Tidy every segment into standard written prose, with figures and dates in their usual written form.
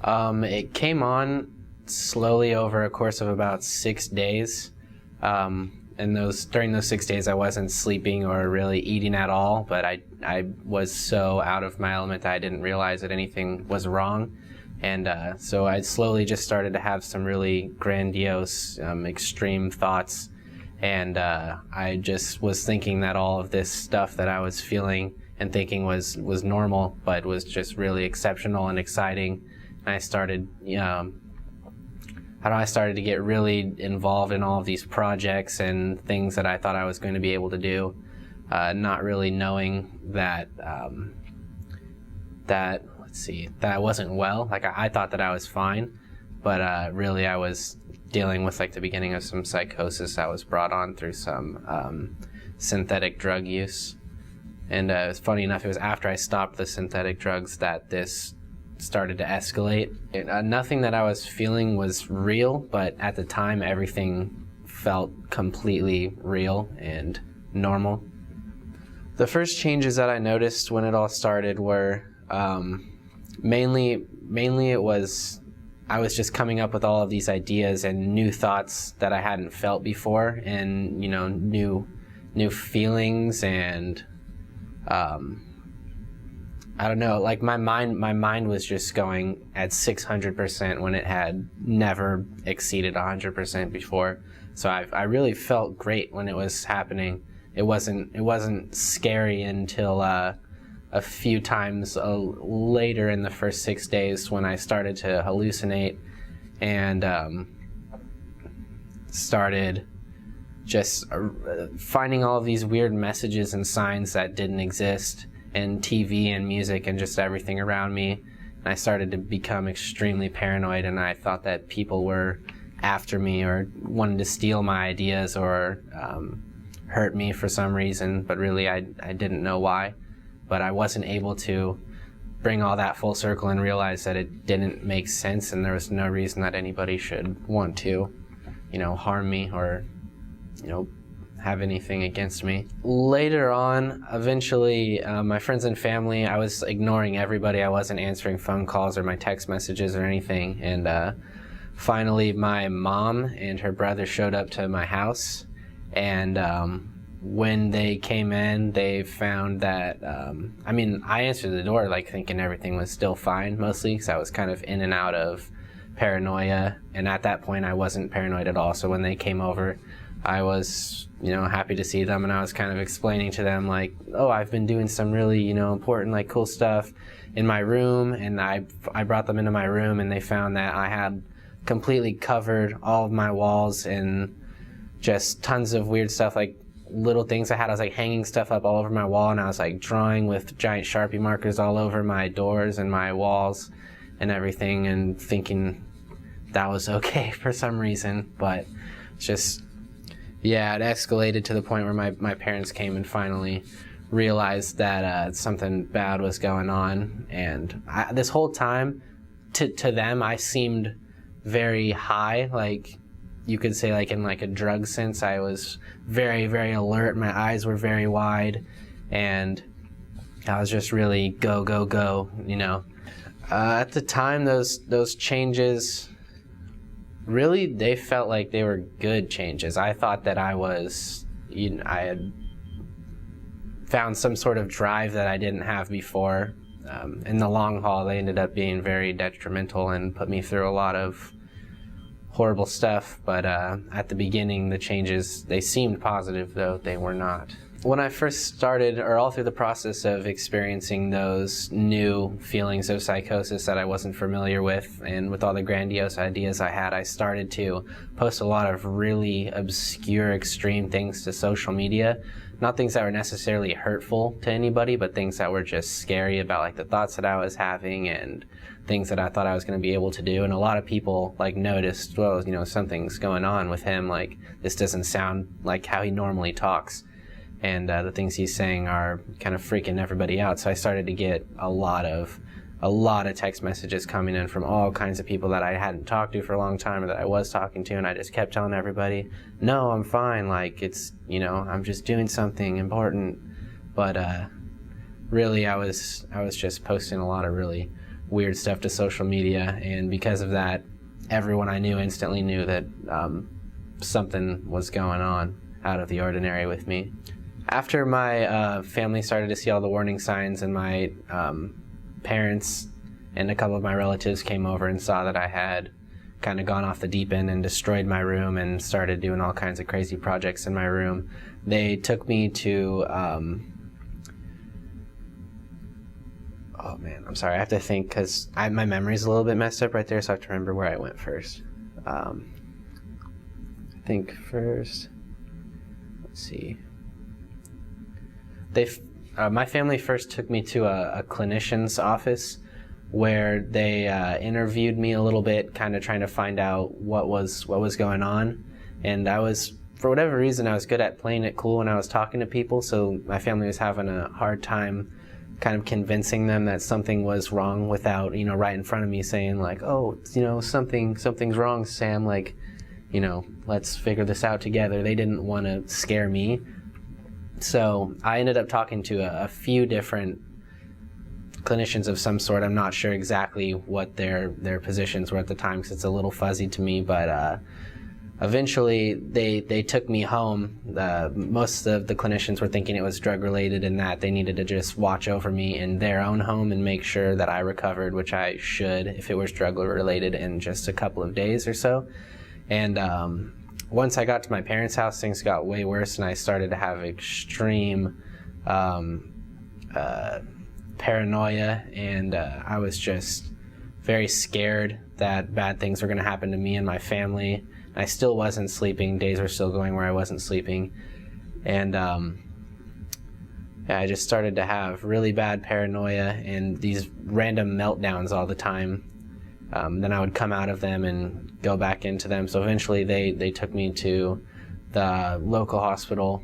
It came on slowly over a course of about 6 days. And during those 6 days, I wasn't sleeping or really eating at all, but I was so out of my element that I didn't realize that anything was wrong. And so I slowly just started to have some really grandiose, extreme thoughts. And I just was thinking that all of this stuff that I was feeling and thinking was normal, but was just really exceptional and exciting. And I started, I started to get really involved in all of these projects and things that I thought I was going to be able to do, not really knowing that that I wasn't well. Like I thought that I was fine, but really I was dealing with like the beginning of some psychosis that was brought on through some synthetic drug use. And it's funny enough, it was after I stopped the synthetic drugs that this started to escalate. Nothing that I was feeling was real, but at the time everything felt completely real and normal. The first changes that I noticed when it all started were mainly it was I was just coming up with all of these ideas and new thoughts that I hadn't felt before, and new feelings, and I don't know, like my mind was just going at 600% when it had never exceeded 100% before. So I really felt great when it was happening. It wasn't scary until a few times later in the first 6 days when I started to hallucinate and started just finding all of these weird messages and signs that didn't exist in TV and music and just everything around me. And I started to become extremely paranoid, and I thought that people were after me or wanted to steal my ideas or hurt me for some reason, but really I didn't know why. But I wasn't able to bring all that full circle and realize that it didn't make sense, and there was no reason that anybody should want to, harm me or, have anything against me. Later on, eventually, my friends and family, I was ignoring everybody. I wasn't answering phone calls or my text messages or anything. And finally, my mom and her brother showed up to my house, and when they came in, they found that, I answered the door like thinking everything was still fine, mostly because I was kind of in and out of paranoia, and at that point I wasn't paranoid at all. So when they came over, I was, happy to see them, and I was kind of explaining to them like, oh, I've been doing some really, important, like cool stuff in my room, and I brought them into my room, and they found that I had completely covered all of my walls in just tons of weird stuff, like little things I was like hanging stuff up all over my wall, and I was like drawing with giant Sharpie markers all over my doors and my walls and everything, and thinking that was okay for some reason. But just, yeah, it escalated to the point where my parents came and finally realized that something bad was going on. And this whole time, to them, I seemed very high, like you could say, like in like a drug sense. I was very, very alert. My eyes were very wide, and I was just really go, go, go, At the time, those changes, really, they felt like they were good changes. I thought that I had found some sort of drive that I didn't have before. In the long haul, they ended up being very detrimental and put me through a lot of horrible stuff. But at the beginning, the changes, they seemed positive, though they were not. When I first started, or all through the process of experiencing those new feelings of psychosis that I wasn't familiar with, and with all the grandiose ideas I had, I started to post a lot of really obscure, extreme things to social media. Not things that were necessarily hurtful to anybody, but things that were just scary about like the thoughts that I was having and things that I thought I was going to be able to do. And a lot of people like noticed, well, something's going on with him. Like, this doesn't sound like how he normally talks. And the things he's saying are kind of freaking everybody out. So I started to get a lot of text messages coming in from all kinds of people that I hadn't talked to for a long time, or that I was talking to, and I just kept telling everybody, no, I'm fine, like it's, I'm just doing something important. But really I was just posting a lot of really, weird stuff to social media, and because of that, everyone I knew instantly knew that something was going on out of the ordinary with me. After my family started to see all the warning signs, and my parents and a couple of my relatives came over and saw that I had kind of gone off the deep end and destroyed my room and started doing all kinds of crazy projects in my room, they took me to oh man, I'm sorry, I have to think, because my memory's a little bit messed up right there, so I have to remember where I went first. I think first, let's see. My family first took me to a clinician's office where they interviewed me a little bit, kind of trying to find out what was going on. And for whatever reason, I was good at playing it cool when I was talking to people, so my family was having a hard time kind of convincing them that something was wrong without, right in front of me saying like, oh, something's wrong, Sam, like, let's figure this out together. They didn't want to scare me. So I ended up talking to a few different clinicians of some sort. I'm not sure exactly what their positions were at the time, because it's a little fuzzy to me, but eventually they took me home. Most of the clinicians were thinking it was drug related, and that they needed to just watch over me in their own home and make sure that I recovered, which I should if it was drug related, in just a couple of days or so. And once I got to my parents' house, things got way worse, and I started to have extreme paranoia, and I was just very scared that bad things were going to happen to me and my family. I still wasn't sleeping. Days were still going where I wasn't sleeping. And I just started to have really bad paranoia and these random meltdowns all the time. Then I would come out of them and go back into them. So eventually they took me to the local hospital,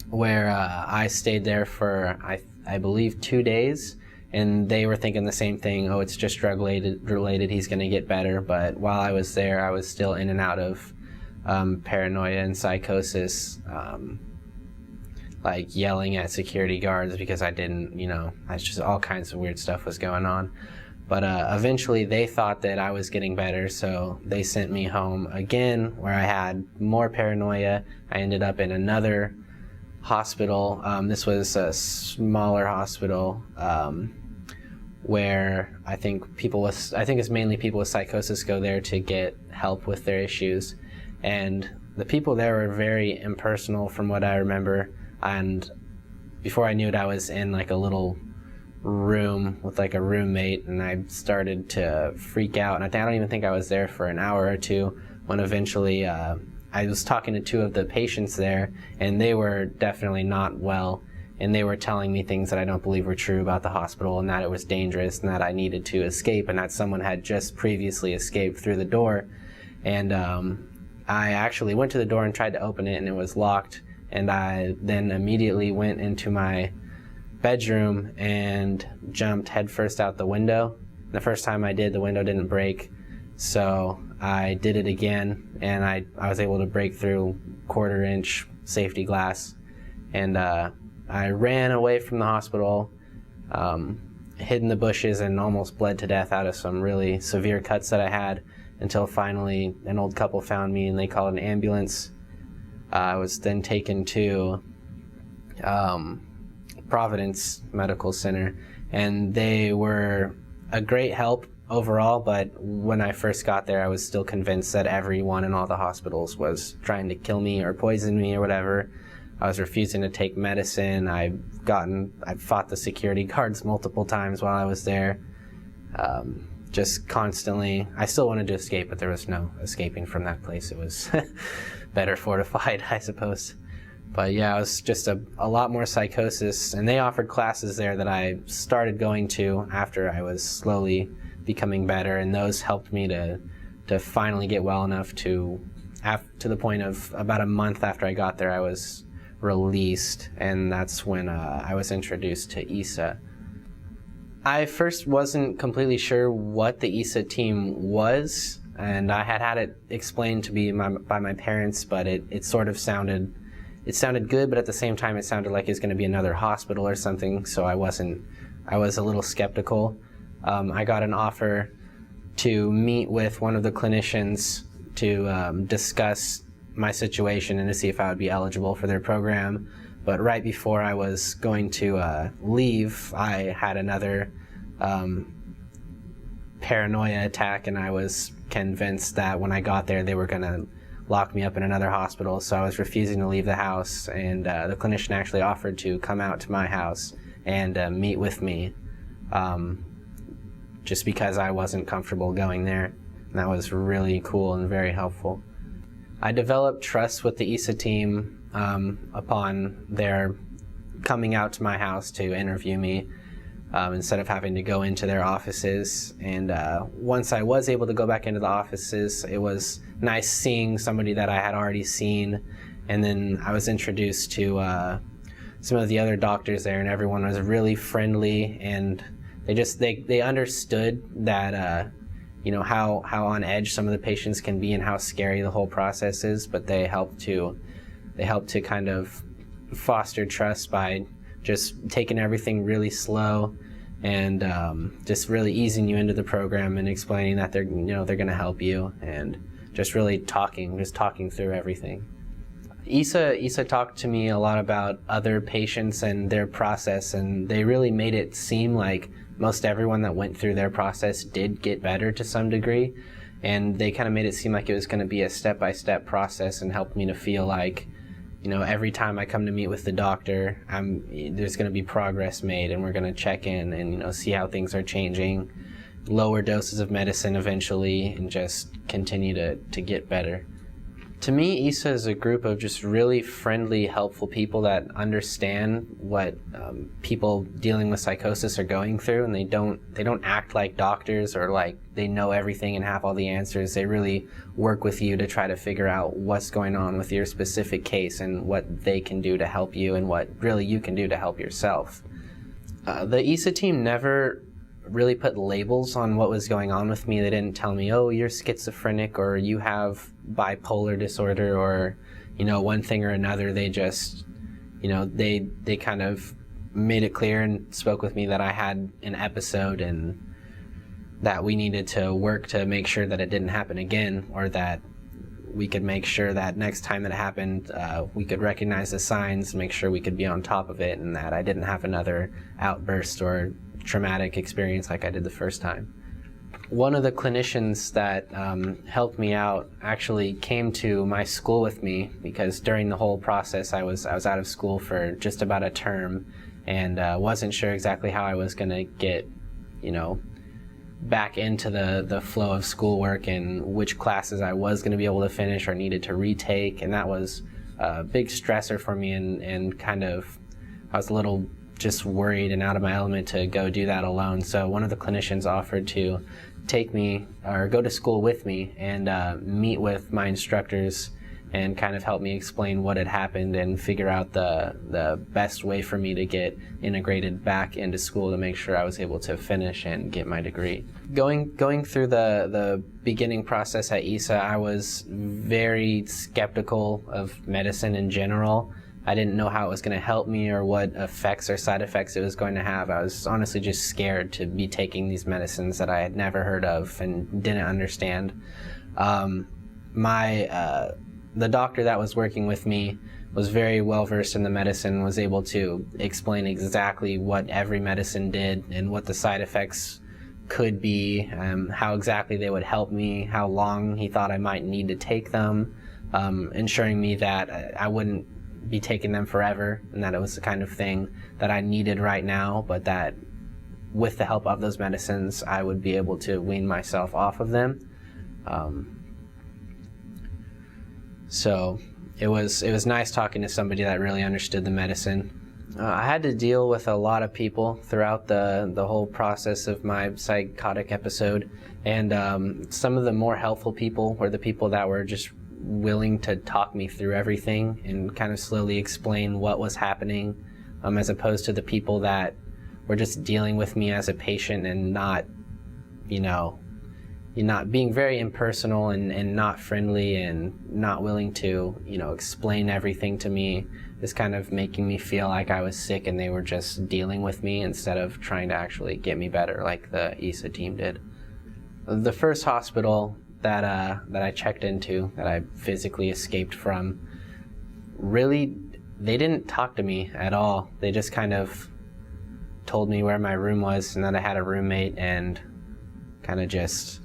where I stayed there for, I believe, 2 days. And they were thinking the same thing. Oh, it's just drug related. He's going to get better. But while I was there, I was still in and out of paranoia and psychosis, like yelling at security guards because I didn't, I just, all kinds of weird stuff was going on. But eventually they thought that I was getting better, so they sent me home again, where I had more paranoia. I ended up in another hospital. This was a smaller hospital, where I think it's mainly people with psychosis go there to get help with their issues. And the people there were very impersonal from what I remember. And before I knew it, I was in like a little room with like a roommate, and I started to freak out. And I don't even think I was there for an hour or two, when eventually I was talking to two of the patients there, and they were definitely not well, and they were telling me things that I don't believe were true about the hospital, and that it was dangerous, and that I needed to escape, and that someone had just previously escaped through the door. And I actually went to the door and tried to open it, and it was locked. And I then immediately went into my bedroom and jumped headfirst out the window. The first time I did, the window didn't break, so I did it again, and I was able to break through 1/4-inch safety glass. And I ran away from the hospital, hid in the bushes, and almost bled to death out of some really severe cuts that I had, until finally an old couple found me and they called an ambulance. I was then taken to Providence Medical Center, and they were a great help overall, but when I first got there, I was still convinced that everyone in all the hospitals was trying to kill me or poison me or whatever. I was refusing to take medicine. I fought the security guards multiple times while I was there. Just constantly. I still wanted to escape, but there was no escaping from that place. It was better fortified, I suppose. But yeah, it was just a lot more psychosis, and they offered classes there that I started going to after I was slowly becoming better, and those helped me to finally get well enough to the point of about a month after I got there, I was released, and that's when I was introduced to EASA. I first wasn't completely sure what the EASA team was, and I had it explained to me by my parents, but it sort of sounded good, but at the same time it sounded like it was going to be another hospital or something, so I was a little skeptical. I got an offer to meet with one of the clinicians to discuss my situation and to see if I would be eligible for their program. But right before I was going to leave, I had another paranoia attack, and I was convinced that when I got there they were going to lock me up in another hospital. So I was refusing to leave the house, and the clinician actually offered to come out to my house and meet with me, just because I wasn't comfortable going there. And that was really cool and very helpful. I developed trust with the EASA team upon their coming out to my house to interview me, instead of having to go into their offices. And once I was able to go back into the offices, it was nice seeing somebody that I had already seen. And then I was introduced to some of the other doctors there, and everyone was really friendly, and they understood that how on edge some of the patients can be and how scary the whole process is, but they help to kind of foster trust by just taking everything really slow and just really easing you into the program and explaining that they're going to help you, and just really talking through everything. EASA talked to me a lot about other patients and their process, and they really made it seem like most everyone that went through their process did get better to some degree, and they kind of made it seem like it was going to be a step-by-step process, and helped me to feel like, every time I come to meet with the doctor, there's going to be progress made, and we're going to check in and see how things are changing, lower doses of medicine eventually, and just continue to get better. To me, EASA is a group of just really friendly, helpful people that understand what people dealing with psychosis are going through, and they don't act like doctors or like they know everything and have all the answers. They really work with you to try to figure out what's going on with your specific case and what they can do to help you and what really you can do to help yourself. The EASA team never really put labels on what was going on with me. They didn't tell me, oh, you're schizophrenic or you have bipolar disorder or, one thing or another. They just, they kind of made it clear and spoke with me that I had an episode and that we needed to work to make sure that it didn't happen again, or that we could make sure that next time that it happened, we could recognize the signs, make sure we could be on top of it, and that I didn't have another outburst or traumatic experience like I did the first time. One of the clinicians that helped me out actually came to my school with me, because during the whole process I was out of school for just about a term, and wasn't sure exactly how I was going to get back into the flow of schoolwork and which classes I was going to be able to finish or needed to retake, and that was a big stressor for me, and kind of I was a little just worried and out of my element to go do that alone. So one of the clinicians offered to take me or go to school with me and meet with my instructors and kind of help me explain what had happened and figure out the best way for me to get integrated back into school to make sure I was able to finish and get my degree. Going through the beginning process at EASA, I was very skeptical of medicine in general. I didn't know how it was going to help me or what effects or side effects it was going to have. I was honestly just scared to be taking these medicines that I had never heard of and didn't understand. The doctor that was working with me was very well versed in the medicine, was able to explain exactly what every medicine did and what the side effects could be, how exactly they would help me, how long he thought I might need to take them, ensuring me that I wouldn't be taking them forever, and that it was the kind of thing that I needed right now, but that with the help of those medicines I would be able to wean myself off of them. So it was nice talking to somebody that really understood the medicine. I had to deal with a lot of people throughout the whole process of my psychotic episode, and some of the more helpful people were the people that were just willing to talk me through everything and kind of slowly explain what was happening, as opposed to the people that were just dealing with me as a patient and not, not being very impersonal and not friendly and not willing to, explain everything to me, is kind of making me feel like I was sick and they were just dealing with me instead of trying to actually get me better like the EASA team did. The first hospital that I checked into, that I physically escaped from, really, they didn't talk to me at all. They just kind of told me where my room was and that I had a roommate, and kind of just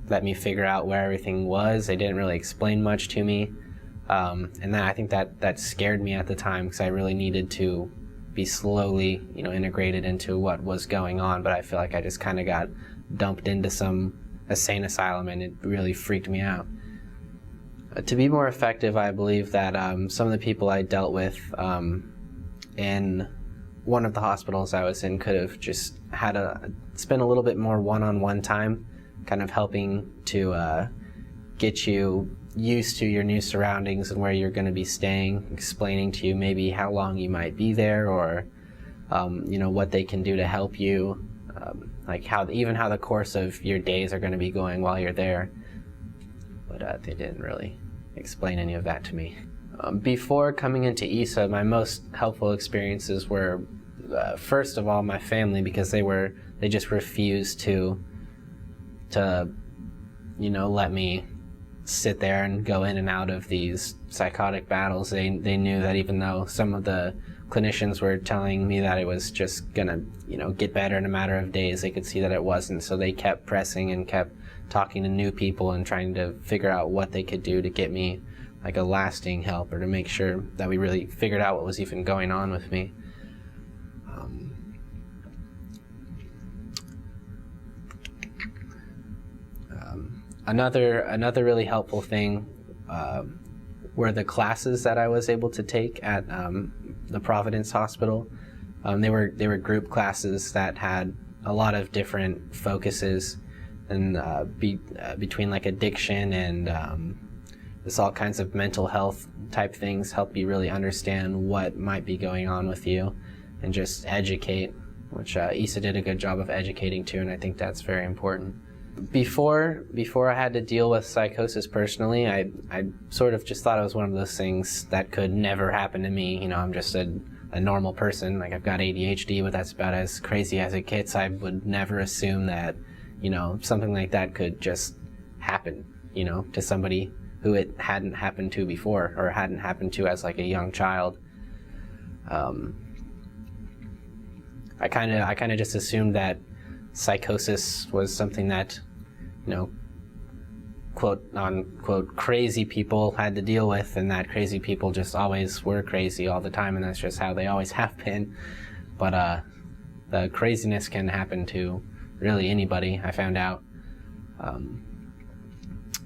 let me figure out where everything was. They didn't really explain much to me. And then I think that scared me at the time, because I really needed to be slowly, integrated into what was going on. But I feel like I just kind of got dumped into some insane asylum, and it really freaked me out. To be more effective, I believe that some of the people I dealt with in one of the hospitals I was in could have just spent a little bit more one-on-one time, kind of helping to get you used to your new surroundings and where you're going to be staying, explaining to you maybe how long you might be there, or what they can do to help you, like how the course of your days are going to be going while you're there. But they didn't really explain any of that to me. Before coming into EASA, my most helpful experiences were, first of all, my family, because they just refused to let me sit there and go in and out of these psychotic battles. They knew that even though some of the clinicians were telling me that it was just gonna get better in a matter of days, they could see that it wasn't. So they kept pressing and kept talking to new people and trying to figure out what they could do to get me like a lasting help, or to make sure that we really figured out what was even going on with me. Another really helpful thing were the classes that I was able to take at the Providence Hospital. They were group classes that had a lot of different focuses, and between like addiction and there's all kinds of mental health type things, help you really understand what might be going on with you, and just educate, which EASA did a good job of educating too, and I think that's very important. Before I had to deal with psychosis personally, I sort of just thought it was one of those things that could never happen to me. I'm just a normal person. Like, I've got ADHD, but that's about as crazy as it gets. I would never assume that, something like that could just happen, to somebody who it hadn't happened to before, or hadn't happened to as like a young child. I kind of just assumed that psychosis was something that, quote unquote, crazy people had to deal with, and that crazy people just always were crazy all the time, and that's just how they always have been. But the craziness can happen to really anybody, I found out.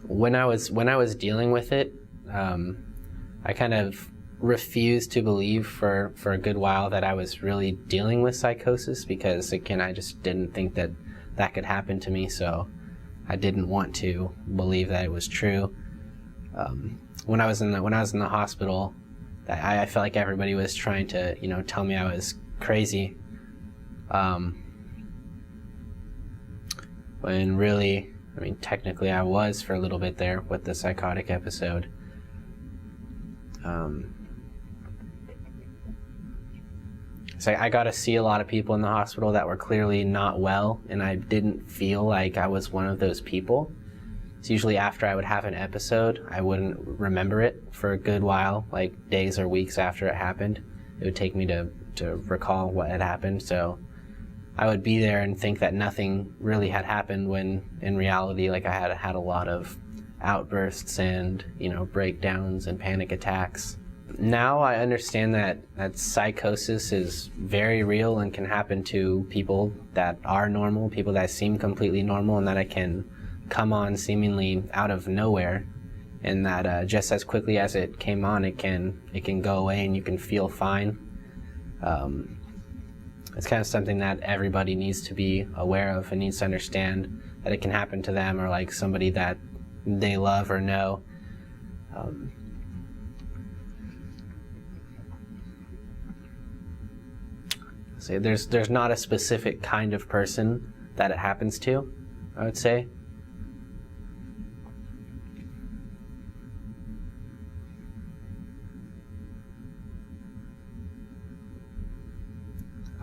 When I was dealing with it, I kind of refused to believe for a good while that I was really dealing with psychosis, because again, I just didn't think that could happen to me, so I didn't want to believe that it was true. When I was in the hospital, I felt like everybody was trying to tell me I was crazy, when really, technically I was for a little bit there with the psychotic episode. So I got to see a lot of people in the hospital that were clearly not well, and I didn't feel like I was one of those people. It's usually after I would have an episode, I wouldn't remember it for a good while, like days or weeks after it happened. It would take me to recall what had happened, so I would be there and think that nothing really had happened, when in reality, like, I had a lot of outbursts and, breakdowns and panic attacks. Now I understand that psychosis is very real and can happen to people that are normal, people that seem completely normal, and that it can come on seemingly out of nowhere, and that just as quickly as it came on, it can go away and you can feel fine. It's kind of something that everybody needs to be aware of and needs to understand, that it can happen to them or like somebody that they love or know. So there's not a specific kind of person that it happens to, I would say.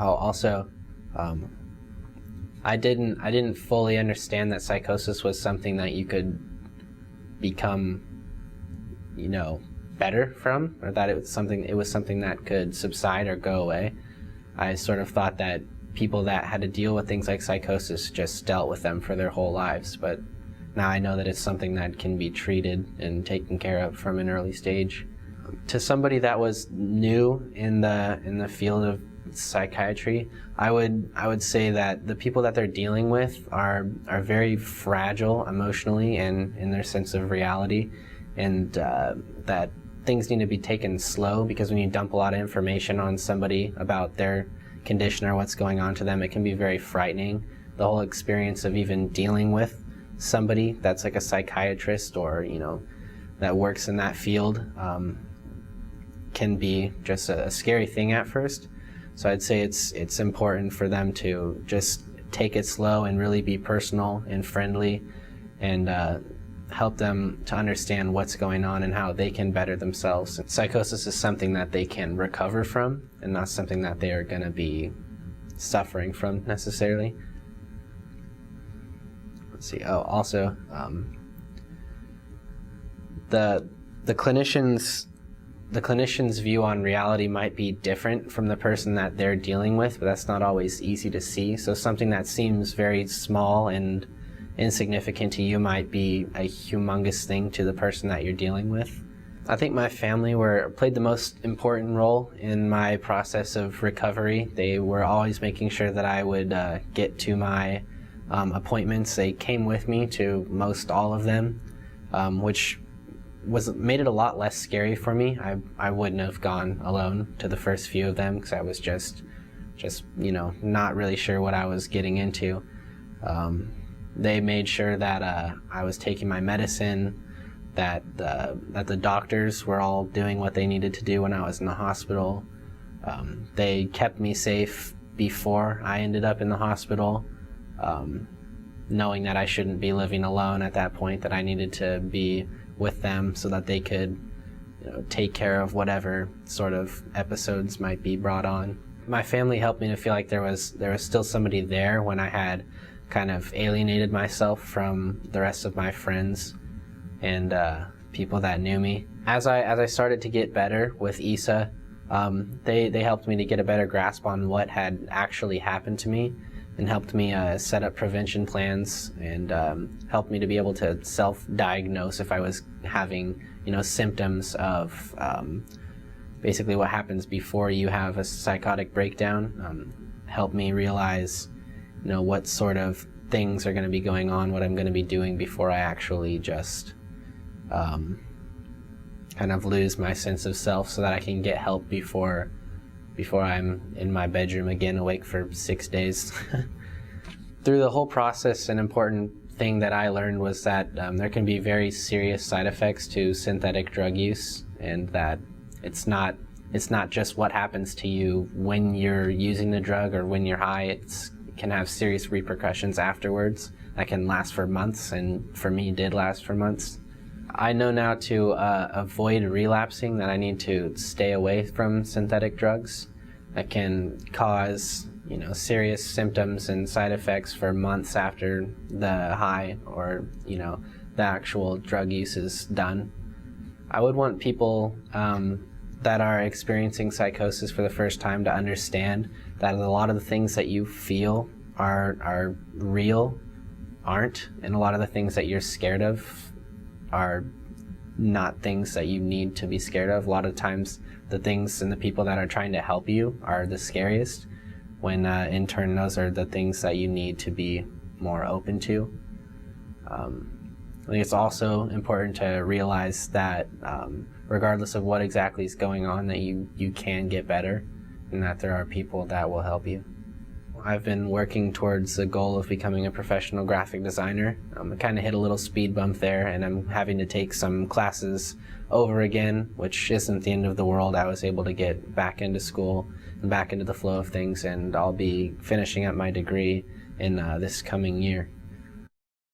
Oh, also, I didn't fully understand that psychosis was something that you could become, better from, or that it was something that could subside or go away. I sort of thought that people that had to deal with things like psychosis just dealt with them for their whole lives, but now I know that it's something that can be treated and taken care of from an early stage. To somebody that was new in the field of psychiatry, I would say that the people that they're dealing with are very fragile emotionally and in their sense of reality, and that things need to be taken slow, because when you dump a lot of information on somebody about their condition or what's going on to them, it can be very frightening. The whole experience of even dealing with somebody that's like a psychiatrist or that works in that field can be just a scary thing at first. So I'd say it's important for them to just take it slow and really be personal and friendly, and help them to understand what's going on and how they can better themselves. Psychosis is something that they can recover from, and not something that they are going to be suffering from necessarily. Let's see. Oh, also, the clinician's view on reality might be different from the person that they're dealing with, but that's not always easy to see. So something that seems very small and insignificant to you might be a humongous thing to the person that you're dealing with. I think my family played the most important role in my process of recovery. They were always making sure that I would get to my appointments. They came with me to most all of them, which made it a lot less scary for me. I wouldn't have gone alone to the first few of them, because I was just not really sure what I was getting into. They made sure that I was taking my medicine, that the doctors were all doing what they needed to do when I was in the hospital. They kept me safe before I ended up in the hospital, knowing that I shouldn't be living alone at that point, that I needed to be with them so that they could take care of whatever sort of episodes might be brought on. My family helped me to feel like there was still somebody there when I had kind of alienated myself from the rest of my friends and people that knew me. As I started to get better with EASA, they helped me to get a better grasp on what had actually happened to me, and helped me set up prevention plans, and helped me to be able to self-diagnose if I was having symptoms of basically what happens before you have a psychotic breakdown. Helped me realize what sort of things are going to be going on, what I'm going to be doing before I actually just kind of lose my sense of self, so that I can get help before I'm in my bedroom again, awake for 6 days. Through the whole process, an important thing that I learned was that there can be very serious side effects to synthetic drug use, and that it's not just what happens to you when you're using the drug or when you're high. It can have serious repercussions afterwards that can last for months, and for me did last for months. I know now to avoid relapsing that I need to stay away from synthetic drugs that can cause serious symptoms and side effects for months after the high or the actual drug use is done. I would want people that are experiencing psychosis for the first time to understand that a lot of the things that you feel are real aren't, and a lot of the things that you're scared of are not things that you need to be scared of. A lot of times the things and the people that are trying to help you are the scariest, when in turn those are the things that you need to be more open to. I think it's also important to realize that regardless of what exactly is going on, that you can get better, and that there are people that will help you. I've been working towards the goal of becoming a professional graphic designer. I kind of hit a little speed bump there, and I'm having to take some classes over again, which isn't the end of the world. I was able to get back into school and back into the flow of things, and I'll be finishing up my degree in this coming year.